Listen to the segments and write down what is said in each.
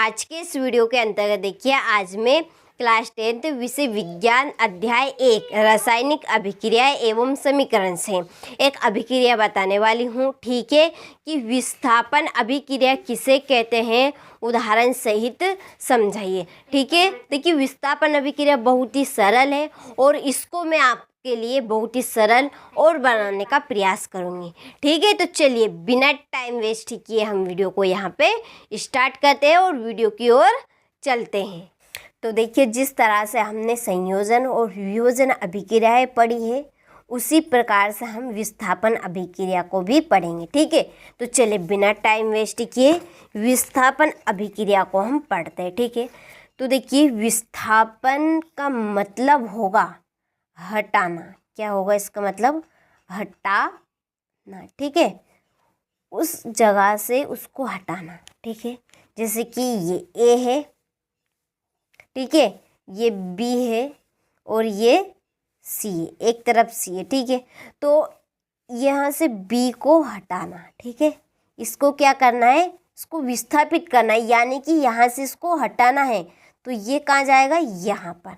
आज के इस वीडियो के अंतर्गत देखिए, आज मैं क्लास 10th विषय विज्ञान अध्याय 1 रासायनिक अभिक्रियाएं एवं समीकरण से एक अभिक्रिया बताने वाली हूँ। ठीक है, कि विस्थापन अभिक्रिया किसे कहते हैं, उदाहरण सहित समझाइए। ठीक है, देखिए विस्थापन अभिक्रिया बहुत ही सरल है और इसको मैं आपके लिए बहुत ही सरल और बनाने का प्रयास करूँगी। ठीक है, तो चलिए बिना टाइम वेस्ट किए हम वीडियो को यहाँ पे स्टार्ट करते हैं और वीडियो की ओर चलते हैं। तो देखिए, जिस तरह से हमने संयोजन और वियोजन अभिक्रियाएं पढ़ी है, उसी प्रकार से हम विस्थापन अभिक्रिया को भी पढ़ेंगे। ठीक है, तो चलिए बिना टाइम वेस्ट किए विस्थापन अभिक्रिया को हम पढ़ते हैं। ठीक है, तो देखिए विस्थापन का मतलब होगा हटाना। क्या होगा इसका मतलब? हटाना। ठीक है, उस जगह से उसको हटाना। ठीक है, जैसे कि ये ए है, ठीक है, ये बी है और ये सी है, एक तरफ सी है। ठीक है, तो यहाँ से बी को हटाना। ठीक है, इसको क्या करना है? इसको विस्थापित करना है, यानी कि यहाँ से इसको हटाना है। तो ये कहाँ जाएगा? यहाँ पर।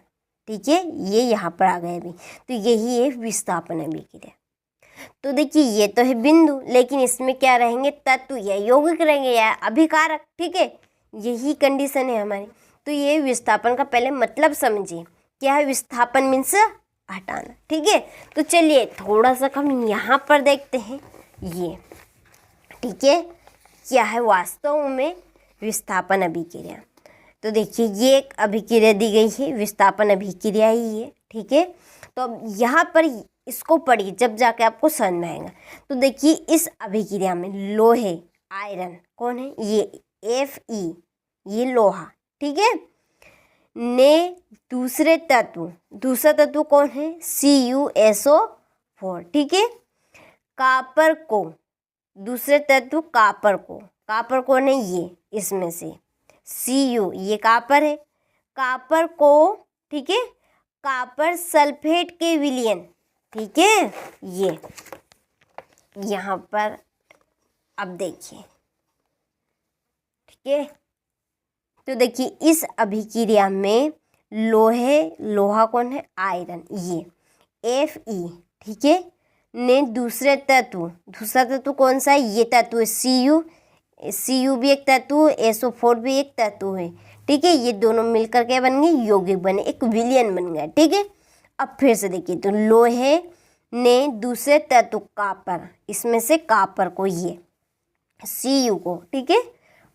ठीक है, ये यहाँ पर आ गए अभी। तो यही है विस्थापन अभिक्रिया। तो देखिए ये तो है बिंदु, लेकिन इसमें क्या रहेंगे? तत्व या यौगिक रहेंगे या अभिकारक। ठीक है, यही कंडीशन है हमारी। तो ये विस्थापन का पहले मतलब समझिए। क्या है विस्थापन? मीन्स हटाना। ठीक है, तो चलिए थोड़ा सा हम यहाँ पर देखते हैं ये। ठीक है, क्या है वास्तव में विस्थापन अभिक्रिया? तो देखिए ये एक अभिक्रिया दी गई है, विस्थापन अभिक्रिया ही है। ठीक है, तो अब यहाँ पर इसको पढ़िए, जब जाके आपको समझ में आएगा। तो देखिए इस अभिक्रिया में लोहे, आयरन कौन है? ये Fe, ये लोहा। ठीक है, ने दूसरा तत्व कौन है? CuSO4। ठीक है, कापर को, दूसरे तत्व कापर कौन है? ये इसमें से Cu, ये कापर है। कापर को, ठीक है, कापर सल्फेट के विलयन। ठीक है, ये यहाँ पर अब देखिए। ठीक है, तो देखिए इस अभिक्रिया में लोहा कौन है? आयरन, ये Fe। ठीक है, ने दूसरा तत्व कौन सा है? ये तत्व Cu भी एक तत्व, SO4 भी एक तत्व है। ठीक है, ये दोनों मिलकर के बन गए यौगिक, बने, एक विलयन बन गया। ठीक है, अब फिर से देखिए, तो लोहे ने दूसरे तत्व कापर, इसमें से कापर को, ये Cu को, ठीक है,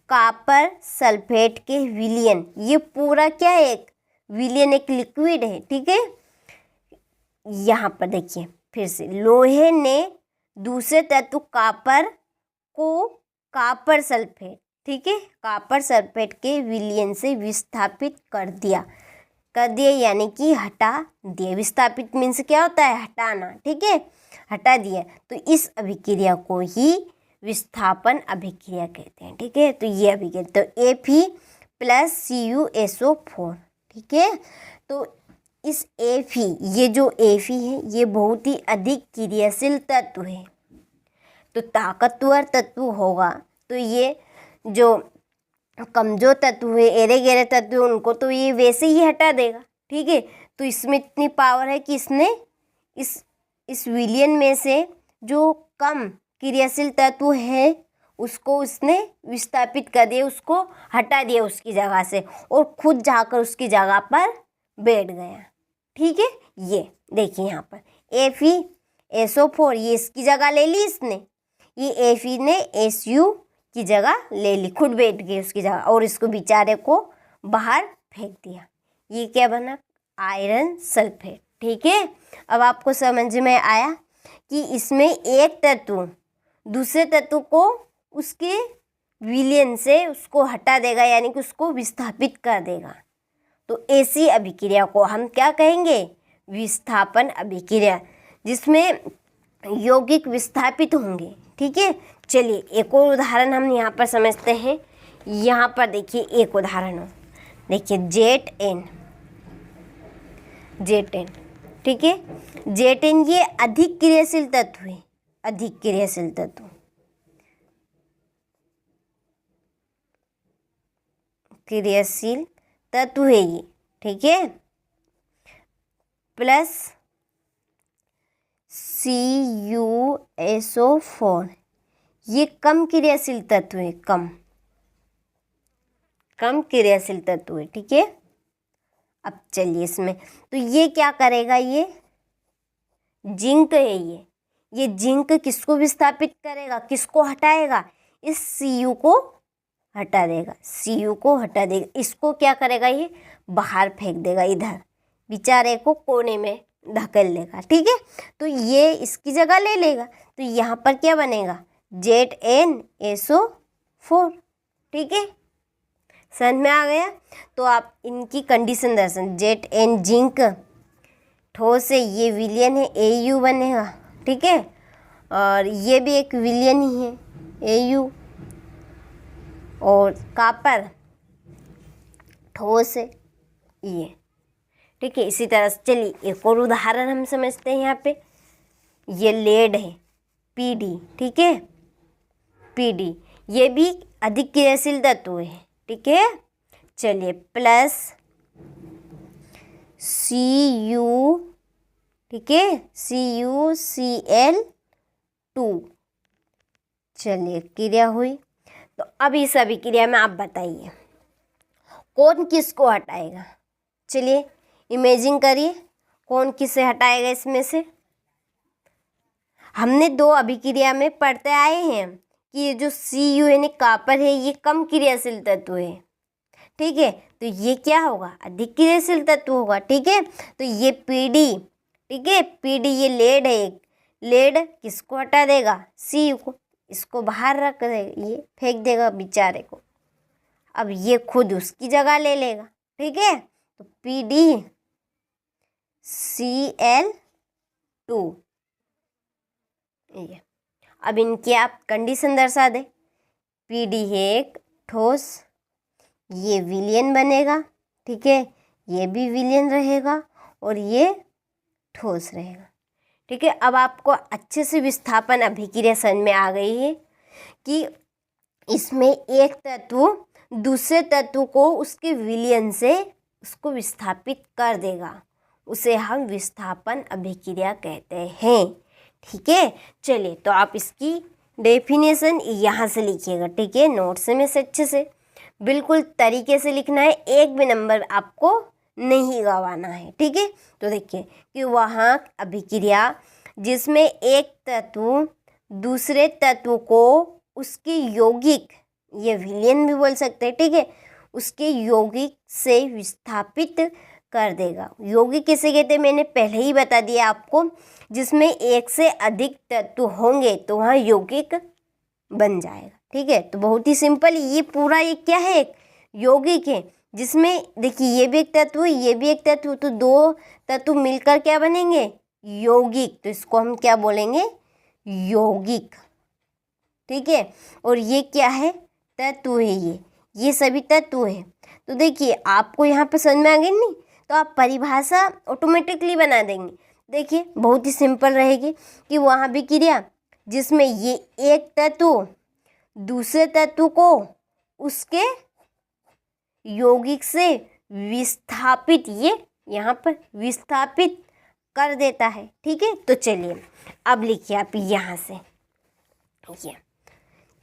कापर सल्फेट के विलयन, ये पूरा क्या है? एक विलयन, एक लिक्विड है। ठीक है, यहाँ पर देखिए फिर से, लोहे ने दूसरे तत्व कापर को कापर सल्फेट, ठीक है, कापर सल्फेट के विलयन से विस्थापित कर दिया यानी कि हटा दिया। विस्थापित मीन्स क्या होता है? हटाना। ठीक है, हटा दिया। तो इस अभिक्रिया को ही विस्थापन अभिक्रिया कहते हैं। ठीक है, तो ये अभिक्रिया, तो Fe प्लस CuSO4। ठीक है, तो इस Fe, ये जो Fe है, ये बहुत ही अधिक क्रियाशील तत्व है। तो ताकतवर तत्व होगा तो ये जो कमजोर तत्व है, एरे गहरे तत्व है, उनको तो ये वैसे ही हटा देगा। ठीक है, तो इसमें इतनी पावर है कि इसने इस विलयन में से जो कम क्रियाशील तत्व है उसको उसने विस्थापित कर दिया, उसको हटा दिया उसकी जगह से, और खुद जाकर उसकी जगह पर बैठ गया। ठीक है, ये देखिए यहाँ पर FeSO4, ये इसकी जगह ले ली इसने, ये Fe ने Su की जगह ले ली, खुद बैठ गई उसकी जगह, और इसको बेचारे को बाहर फेंक दिया। ये क्या बना? Iron sulphate. ठीक है, अब आपको समझ में आया कि इसमें एक तत्व दूसरे तत्व को उसके विलयन से उसको हटा देगा, यानी कि उसको विस्थापित कर देगा। तो ऐसी अभिक्रिया को हम क्या कहेंगे? विस्थापन अभिक्रिया, जिसमें यौगिक विस्थापित होंगे। ठीक है, चलिए एक और उदाहरण हम यहाँ पर समझते हैं। यहाँ पर देखिए एक उदाहरण हो, देखिए ZN। ठीक है, ZN ये अधिक क्रियाशील तत्व है, अधिक क्रियाशील तत्व। क्रियाशील तत्व है ये, ठीक है, प्लस CuSO4 ये कम क्रियाशील तत्व है, कम क्रियाशील तत्व है, ठीक है। अब चलिए इसमें तो ये क्या करेगा, ये जिंक है, ये जिंक किसको विस्थापित करेगा, किसको हटाएगा, इस Cu को हटा देगा, Cu को हटा देगा। इसको क्या करेगा, ये बाहर फेंक देगा, इधर बेचारे को कोने में धकेल लेगा, ठीक है। तो ये इसकी जगह ले लेगा, तो यहाँ पर क्या बनेगा, ZnSO4, ठीक है, समझ में आ गया। तो आप इनकी कंडीशन दर्शन, Zn जिंक ठोस है, ये विलयन है, Au बनेगा, ठीक है, और ये भी एक विलयन ही है, Au, और कॉपर ठोस है ये, ठीक है। इसी तरह से चलिए एक और उदाहरण हम समझते हैं। यहाँ पे ये लेड है, Pd, ठीक है, Pd ये भी अधिक क्रियाशील तत्व है, ठीक है। चलिए प्लस Cu, ठीक है, CuCl2, चलिए क्रिया हुई। तो अब इस अभिक्रिया में आप बताइए कौन किसको हटाएगा। चलिए इमेजिन करिए कौन किसे हटाएगा इसमें से। हमने दो अभिक्रिया में पढ़ते आए हैं कि ये जो Cu यानी कॉपर है ये कम क्रियाशील तत्व है, ठीक है, तो ये क्या होगा, अधिक क्रियाशील तत्व होगा, ठीक है। तो ये Pd, ठीक है, Pd ये लेड है, लेड किसको हटा देगा, Cu को, इसको बाहर रख देगा, ये फेंक देगा बेचारे को। अब ये खुद उसकी जगह ले लेगा, ठीक है, तो PdCl2 ये। अब इनकी आप कंडीशन दर्शा दे, Pd है एक ठोस, ये विलयन बनेगा, ठीक है, ये भी विलयन रहेगा और ये ठोस रहेगा, ठीक है। अब आपको अच्छे से विस्थापन अभिक्रिया समझ में आ गई है कि इसमें एक तत्व दूसरे तत्व को उसके विलयन से उसको विस्थापित कर देगा, उसे हम विस्थापन अभिक्रिया कहते हैं, ठीक है। चलिए तो आप इसकी डेफिनेशन यहाँ से लिखिएगा, ठीक है, नोट्स में से अच्छे से बिल्कुल तरीके से लिखना है, एक भी नंबर आपको नहीं गंवाना है, ठीक है। तो देखिए कि वहाँ अभिक्रिया जिसमें एक तत्व दूसरे तत्व को उसके यौगिक, ये विलयन भी बोल सकते हैं, ठीक है, उसके यौगिक से विस्थापित कर देगा। यौगिक किसे कहते हैं मैंने पहले ही बता दिया आपको, जिसमें एक से अधिक तत्व होंगे तो वहाँ यौगिक बन जाएगा, ठीक है। तो बहुत ही सिंपल, ये पूरा ये क्या है, एक यौगिक है जिसमें देखिए ये भी एक तत्व ये भी एक तत्व, तो दो तत्व मिलकर क्या बनेंगे, यौगिक। तो इसको हम क्या बोलेंगे, यौगिक, ठीक है। और ये क्या है, तत्व है, ये सभी तत्व है। तो देखिए आपको यहाँ पे समझ में आ गई नहीं, तो आप परिभाषा ऑटोमेटिकली बना देंगे। देखिए बहुत ही सिंपल रहेगी कि वहाँ भी क्रिया जिसमें ये एक तत्व दूसरे तत्व को उसके यौगिक से विस्थापित, ये यहाँ पर विस्थापित कर देता है, ठीक है। तो चलिए अब लिखिए आप यहाँ से ये,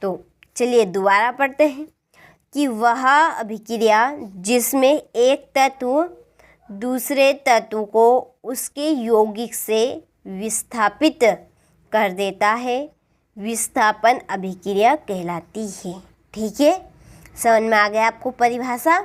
तो चलिए दोबारा पढ़ते हैं कि वह अभिक्रिया जिसमें एक तत्व दूसरे तत्व को उसके यौगिक से विस्थापित कर देता है विस्थापन अभिक्रिया कहलाती है, ठीक है। समझ में आ गया आपको परिभाषा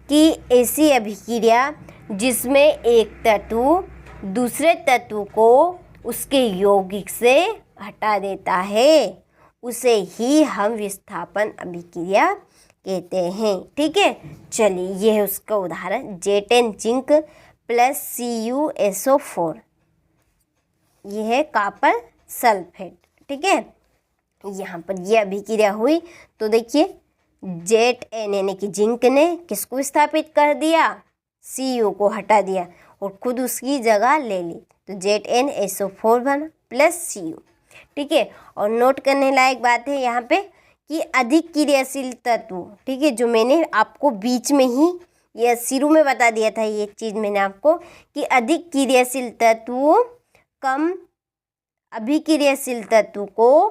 कि ऐसी अभिक्रिया जिसमें एक तत्व दूसरे तत्व को उसके यौगिक से हटा देता है उसे ही हम विस्थापन अभिक्रिया कहते हैं, ठीक है। चलिए ये है उसका उदाहरण, Zn जिंक प्लस CuSO4, ये है कॉपर सल्फेट, ठीक है। यहाँ पर ये अभिक्रिया हुई तो देखिए Zn यानी कि जिंक ने किसको विस्थापित कर दिया, Cu को हटा दिया और खुद उसकी जगह ले ली, तो ZnSO4 बना प्लस Cu, ठीक है। और नोट करने लायक बात है यहाँ पे कि अधिक क्रियाशील तत्व, ठीक है, जो मैंने आपको बीच में ही या शुरू में बता दिया था ये चीज़ मैंने आपको कि अधिक क्रियाशील तत्व कम अभिक्रियाशील तत्व को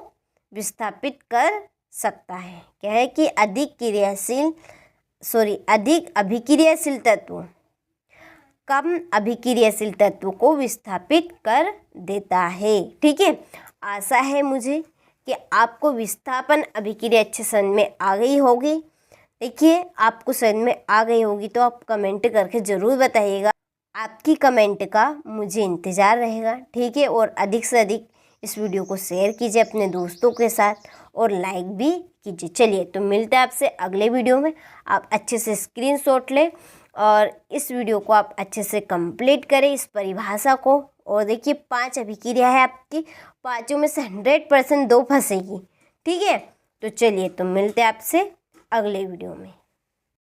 विस्थापित कर सकता है। क्या है कि अधिक अभिक्रियाशील तत्व कम अभिक्रियाशील तत्व को विस्थापित कर देता है। ठीक है, आशा है मुझे कि आपको विस्थापन अभिक्रिया अच्छे समझ में आ गई होगी। देखिए, आपको समझ में आ गई होगी तो आप कमेंट करके ज़रूर बताइएगा। आपकी कमेंट का मुझे इंतज़ार रहेगा। ठीक है, और अधिक से अधिक इस वीडियो को शेयर कीजिए अपने दोस्तों के साथ और लाइक भी कीजिए। चलिए, तो मिलते हैं आपसे अगले वीडियो में। आप अच्छे से स्क्रीनशॉट लें और इस वीडियो को आप अच्छे से कंप्लीट करें, इस परिभाषा को। और देखिए, 5 अभिक्रिया है आपकी, 5 में से 100% 2 फंसेगी। ठीक है, तो चलिए, तो मिलते हैं आपसे अगले वीडियो में।